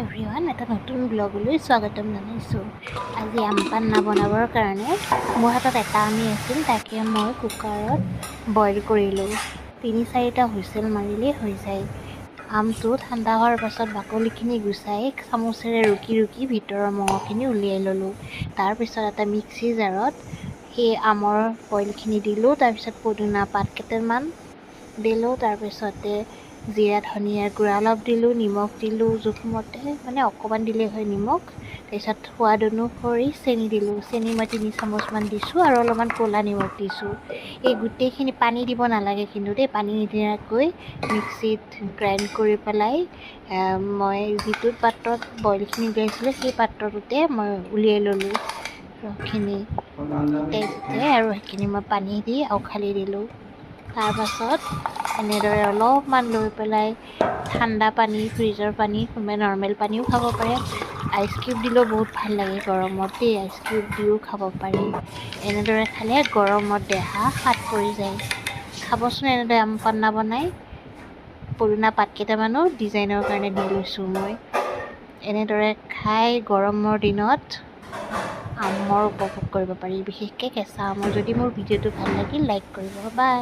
Everyone, এটা নতুন ব্লগলৈ স্বাগতম জনাইছোঁ। আজি আম পান্না বনাবৰ কাৰণে মোৰ হাতত এটা আমী আছিল, তাকে মই কুকাৰত বইল কৰিলোঁ। ৩-৪টা হুইচেল মাৰিলেই হৈ যায়। আমটো ঠাণ্ডা হোৱাৰ পাছত বাকলিখিনি গুচাই চামুচেৰে ৰুকি ভিতৰৰ মঙহখিনি উলিয়াই ল'লোঁ। তাৰপিছত এটা মিক্সি জাৰত সেই আমৰ বইলখিনি দিলোঁ। তাৰপিছত পদিনা পাত কেইটামান দিলোঁ। তাৰপিছতে জিৰা ধনিয়াৰ গুড়া অলপ দিলোঁ, নিমখ দিলোঁ জোখমতে, মানে অকণমান দিলেই হয় নিমখ। তাৰপিছত সোৱাদ অনুসৰি চেনি দিলোঁ। চেনি মই 3 চামুচমান দিছোঁ আৰু অলপমান ক'লা নিমখ দিছোঁ। এই গোটেইখিনি পানী দিব নালাগে কিন্তু দেই, পানী নিদিয়াকৈ মিক্সিত গ্ৰাইণ্ড কৰি পেলাই মই যিটো পাত্ৰত বইলখিনি উলিয়াইছিলোঁ সেই পাত্ৰটোতে মই উলিয়াই ল'লোঁ ৰসখিনি আৰু সেইখিনি মই পানী দি আউখালি দিলোঁ। তাৰপাছত এনেদৰে অলপমান লৈ পেলাই ঠাণ্ডা পানী, ফ্ৰিজৰ পানী, কোনোবাই নৰ্মেল পানীও খাব পাৰে। আইচ কিউব দিলেও বহুত ভাল লাগে গৰমত দেই, আইচ কিউব দিও খাব পাৰি। এনেদৰে খালে গৰমত দেহা শাত পৰি যায়। খাবচোন এনেদৰে আম পান্না বনাই। পদিনা পাত কেইটামানো ডিজাইনৰ কাৰণে দি লৈছোঁ মই। এনেদৰে খাই গৰমৰ দিনত আমৰ উপভোগ কৰিব পাৰি, বিশেষকৈ কেঁচা আমৰ। যদি মোৰ ভিডিঅ'টো ভাল লাগিল লাইক কৰিব। বাই।